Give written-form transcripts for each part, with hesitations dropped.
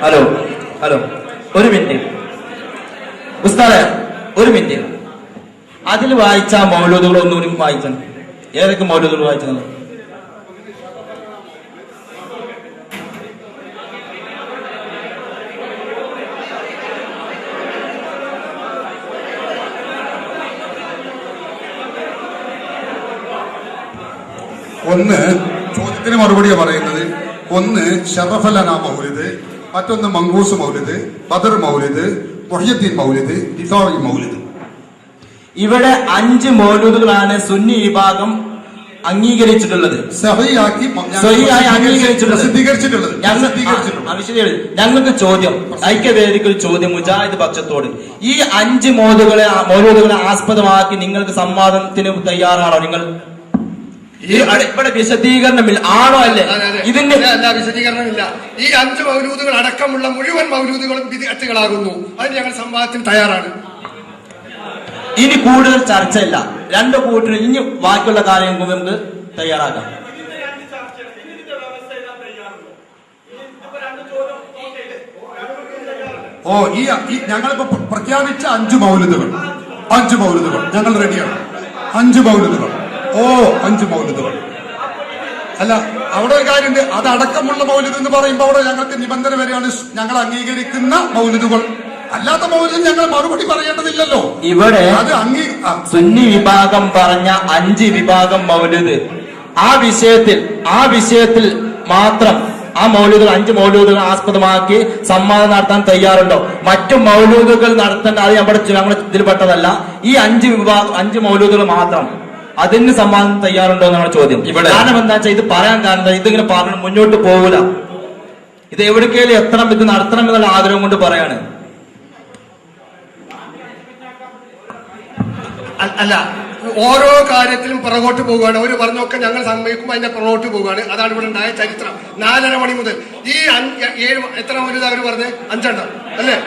Hello hello, ഒരു minute ഉസ്താദേ, ഒരു മിനിറ്റ്. അതിൽ വായിച്ച മൗലൂദുകൾ ഒന്നുകൂടി വായിക്കണം. ഏതൊക്കെ മൗലൂദുകൾ വായിച്ചത്? ഒന്ന് ചോദ്യത്തിന് മറുപടിയാണ് പറയുന്നത്. ഒന്ന് ഷറഫലന മൗലിദ്, മറ്റൊന്ന് മങ്കൂസ് മൗലിദ്, ബദർ മൗലിദ്, മുഹ്യിദ്ദീൻ മൗലിദ്, റിഫാഇ മൗലിദ്. ഇവിടെ 5 മൗലൂദുകളാണ് സുന്നി വിഭാഗം അംഗീകരിച്ചിട്ടുള്ളത്, സ്വഹിയായി അംഗീകരിച്ചിട്ടുള്ളത്. ഞങ്ങൾക്ക് ചോദ്യം, ഐക്യവേദിക്ക് ഒരു ചോദ്യം മുജാഹിദ് പക്ഷത്തോട്. ഈ 5 മൗലൂദുകളെ ആസ്പദമാക്കി നിങ്ങൾക്ക് സംവാദത്തിന് തയ്യാറാണോ? നിങ്ങൾ ഇവിടെ വിശദീകരണമില്ല ആണോ? അല്ലേ? ഇതിന്റെ വിശദീകരണമില്ല. ഈ 5 മൗലൂദുകൾ അടക്കമുള്ള മുഴുവൻ മൗലൂദുകളും ബിദ്അത്തുകളാകുന്നു. അതിന് ഞങ്ങൾ സംവാദത്തിന് തയ്യാറാണ്. ഇനി കൂടുതൽ ചർച്ചയില്ല. 2 കൂട്ടരും ഇനി ബാക്കിയുള്ള കാര്യങ്ങൾ നമുക്ക് തയ്യാറാക്കാം. ഞങ്ങളിപ്പോ പ്രഖ്യാപിച്ച 5 മൗലിദുകൾ ഞങ്ങൾ റെഡിയാണ്. 5 മൗലിദുകൾ 5 മൗലിദുകൾ അല്ല, അവിടെ ഒരു കാര്യമുണ്ട്. അതടക്കമുള്ള മൗലിദ് എന്ന് പറയുമ്പോൾ അവിടെ ഞങ്ങൾക്ക് നിബന്ധന വരെയാണ് ഞങ്ങൾ അംഗീകരിക്കുന്ന മൗലിദുകൾ. അല്ലാത്ത മൗലിദ് ഞങ്ങൾ മറുപടി പറയേണ്ടതില്ലല്ലോ. ഇവിടെ സുന്നി വിഭാഗം പറഞ്ഞ 5 വിഭാഗം മൗലിദ്, ആ വിഷയത്തിൽ മാത്രം ആ മൗലൂദുകൾ 5 മൗലൂദുകൾ ആസ്പദമാക്കി സംവാദം നടത്താൻ തയ്യാറുണ്ടോ? മറ്റു മൗലൂദുകൾ നടത്തേണ്ട, അത് നമ്മുടെ ഇതിൽപ്പെട്ടതല്ല. ഈ 5 മൗലൂദുകൾ മാത്രം, അതിന് സംവാദം തയ്യാറുണ്ടോ എന്നാണ് ചോദ്യം. കാരണം എന്താ വെച്ചാൽ ഇത് പറയാൻ കാരണം ഇതിങ്ങനെ പറഞ്ഞു മുന്നോട്ട് പോകൂല. ഇത് എവിടേക്കെങ്കിലും എത്തണം, ഇത് നടത്തണം എന്നുള്ള ആഗ്രഹം കൊണ്ട് പറയാണ്. അല്ല, ഓരോ കാര്യത്തിലും പുറകോട്ട് പോവുകയാണ്. അവർ പറഞ്ഞൊക്കെ ഞങ്ങൾ സമ്മതിക്കുമ്പോൾ അതിന്റെ പുറകോട്ട് പോവുകയാണ്. അതാണ് ഇവിടെ ഉണ്ടായ ചരിത്രം. 4:30 മണി മുതൽ ഈ 7 എത്ര മൗലൂദ് അവർ പറഞ്ഞത്? 5 അല്ലേ?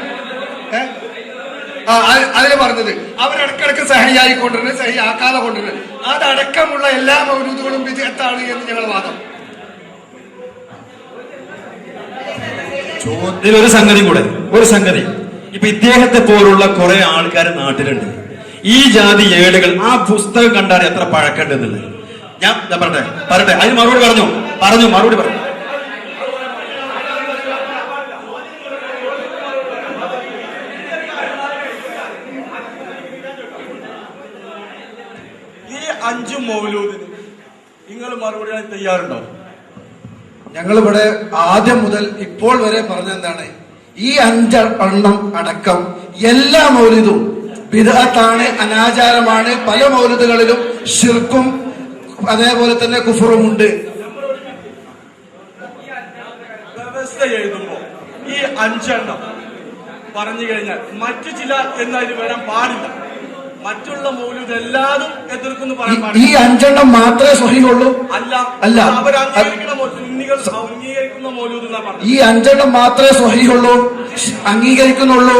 അതിന് പറഞ്ഞത് അവരിടക്കിടക്ക് സഹിയായിക്കൊണ്ടിരുന്നത്, സഹി ആക്കാതെ കൊണ്ടിരുന്നത്. അതടക്കമുള്ള എല്ലാ മൗലൂദുകളും ബിദ്അത്താണ് എന്ന് ഞങ്ങൾ വാദം. ഇതിലൊരു സംഗതി ഇപ്പൊ ഇദ്ദേഹത്തെ പോലുള്ള കുറെ ആൾക്കാർ നാട്ടിലുണ്ട്. ഈ ജാതി ഏടുകൾ ആ പുസ്തകം കണ്ടാൽ എത്ര പഴക്കണ്ടെന്നുള്ളത് ഞാൻ പറയട്ടെ. അതിന് മറുപടി മറുപടി പറഞ്ഞു. ഈ 5 മൗലൂദിന് നിങ്ങൾ മറുപടി തയ്യാറുണ്ടോ? ഞങ്ങളിവിടെ ആദ്യം മുതൽ ഇപ്പോൾ വരെ പറഞ്ഞെന്താണ്, ഈ 5 അടക്കം എല്ലാ മൗലിദും ബിദ്അത്താണ്, അനാചാരമാണ്. പല മൗലിദുകളിലും ശിർക്കും അതേപോലെ തന്നെ കുഫറുമുണ്ട്. വ്യവസ്ഥ എഴുതുമ്പോ ഈ 5 പറഞ്ഞു കഴിഞ്ഞാൽ മറ്റു ചില എന്നതിൽ വരാൻ പാടില്ല. മറ്റുള്ള മൗലൂദ് എല്ലാതും എതിർക്കുന്നു പറയാൻ പാടില്ല. ഈ 5 മാത്രമേ സ്വഹീഹുള്ളൂ. അല്ല, അവരംഗീകരിക്കുന്ന മൗലൂദ്. ഈ 5 മാത്രമേ സ്വഹീഹുള്ളൂ, അംഗീകരിക്കുന്നുള്ളൂ.